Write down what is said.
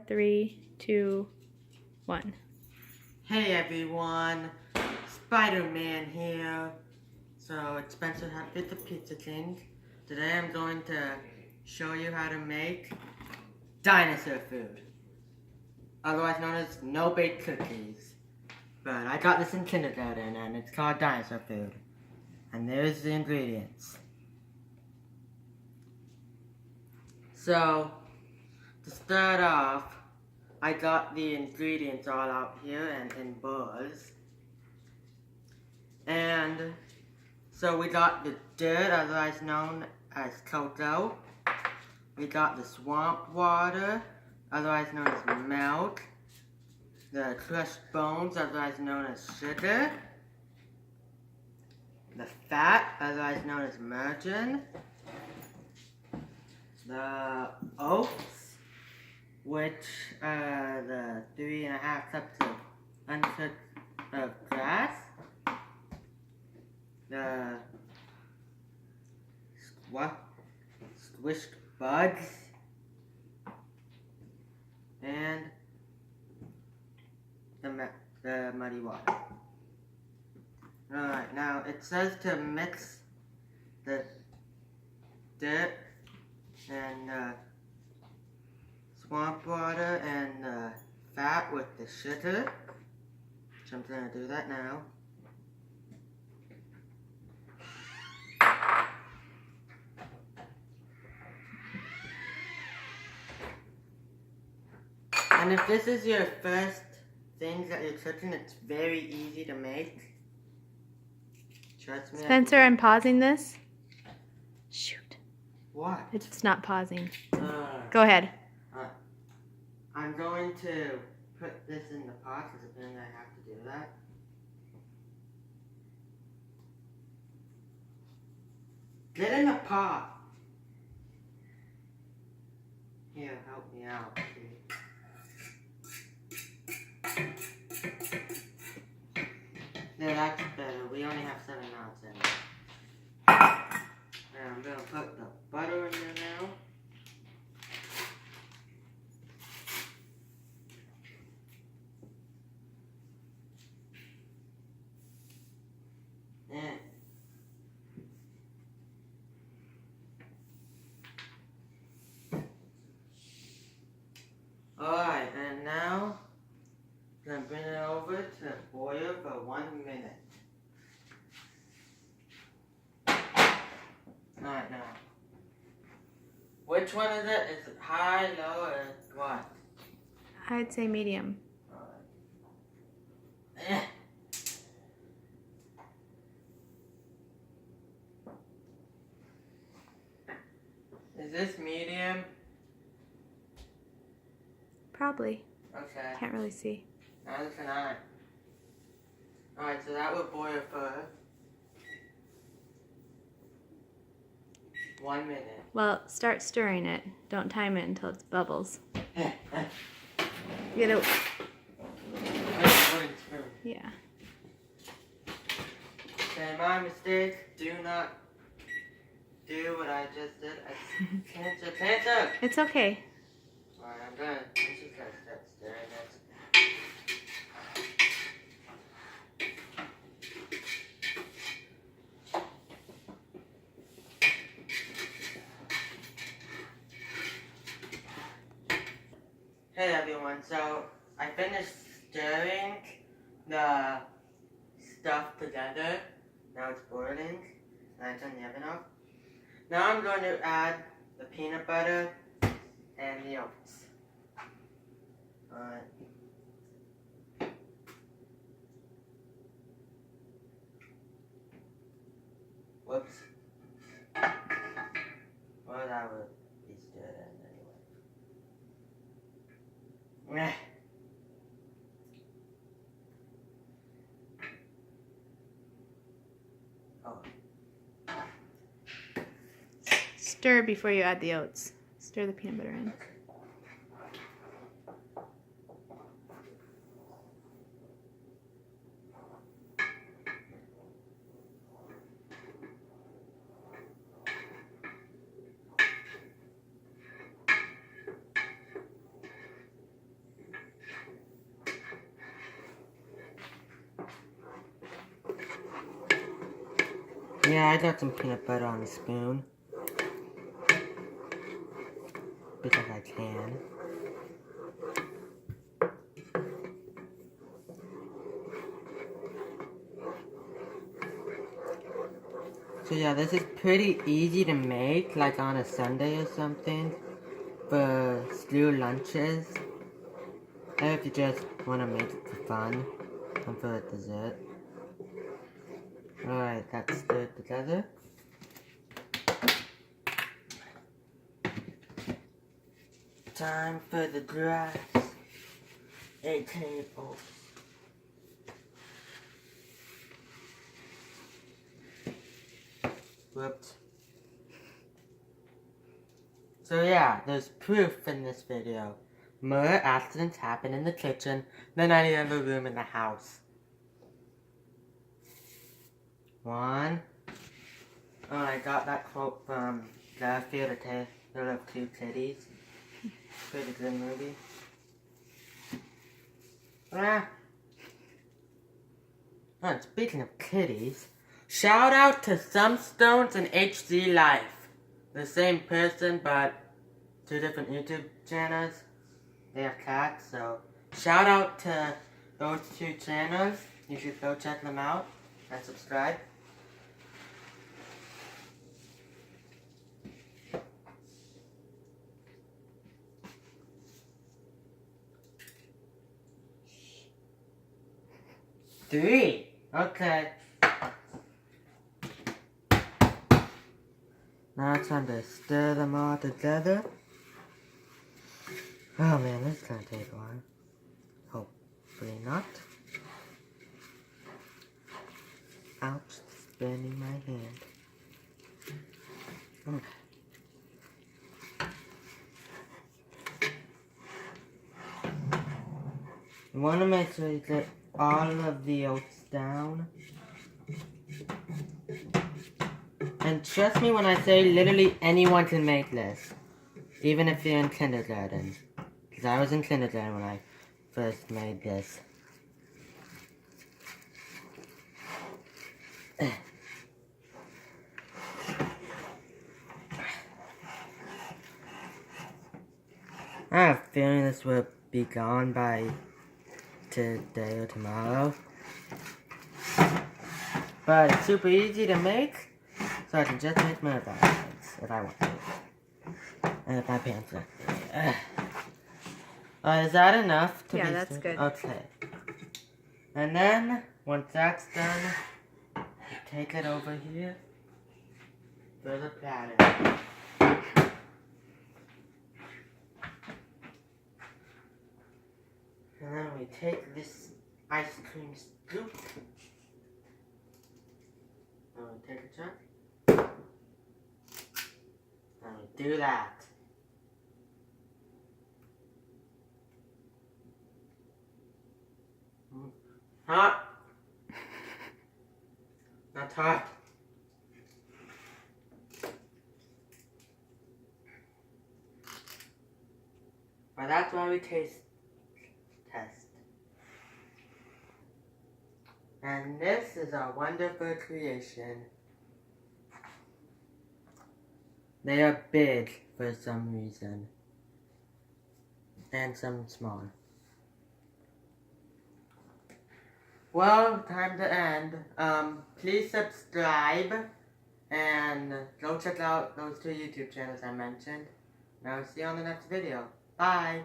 3, 2, 1. Hey everyone, Spider-Man here. So it's Spencer Hatfit, the Pizza King. Today I'm going to show you how to make dinosaur food, otherwise known as no-bake cookies. But I got this in kindergarten and it's called dinosaur food. And there's the ingredients. So, to start off, I got the ingredients all out here and in bowls. And so we got the dirt, otherwise known as cocoa. We got the swamp water, otherwise known as milk. The crushed bones, otherwise known as sugar. The fat, otherwise known as margarine. The oats, which are the 3.5 cups of uncooked grass. The squished bugs, and the muddy water. Alright, now it says to mix the dirt and swamp water and fat with the sugar. So I'm going to do that now. And if this is your first things that you're cooking, it's very easy to make. Trust me. Spencer, I'm pausing this. Shoot. What? It's not pausing. Go ahead. I'm going to put this in the pot because then I have to do that. Get in the pot. Here, help me out. Yeah, that's better. We only have 7 ounces in it. And I'm going to put the butter in there now. And alright, and now I'm going to bring it over to boil for 1 minute. Alright, now. Which one is it? Is it high, low, or what? I'd say medium. Alright. Is this medium? Probably. Okay. Can't really see. Now listen on. Alright, so that will boil for 1 minute. Well, start stirring it. Don't time it until it's bubbles. Get it. Yeah. Okay, my mistake. Do not do what I just did. Cancer. It's okay. Alright, I'm done. I'm just gonna start stirring it. Hey everyone, so I finished stirring the stuff together. Now it's boiling, and I turned the oven off. Now I'm going to add the peanut butter and the oats. Alright. Whoops. Well, that would be stirred in anyway. Oh. Stir before you add the oats. Stir the peanut butter in. Yeah, I got some peanut butter on the spoon. Because I can. So yeah, this is pretty easy to make, like on a Sunday or something, for school lunches. Or if you just want to make it for fun and for dessert. Alright, that's stirred together. Time for the grass. 8 tables. Whoops. So yeah, there's proof in this video. Murder accidents happen in the kitchen than any other room in the house. 1. Oh, I got that quote from Garfield, A Tale of Two Kitties. Pretty good movie. Ah. Oh, speaking of kitties, shout out to Some Stones and HD Life. The same person, but 2 different YouTube channels. They are cats, so shout out to those 2 channels. You should go check them out and subscribe. Three. Okay. Now it's time to stir them all together. Oh man, this is gonna take a while. Hopefully not. Ouch, it's burning my hand. Okay. You want to make sure you get all of the oats down. And trust me when I say literally anyone can make this. Even if you're in kindergarten. Because I was in kindergarten when I first made this. I have a feeling this will be gone by today or tomorrow. But it's super easy to make, so I can just make my baskets if I want to. And if my pants are. Is that enough to be that's good. Okay. And then, once that's done, you take it over here for the platter. And then we take this ice cream scoop. And we take a chunk. And we do that. Hot. Not hot. But that's why we test. And this is a wonderful creation. They are big for some reason. And some small. Well, time to end. Please subscribe. And go check out those 2 YouTube channels I mentioned. And I'll see you on the next video. Bye!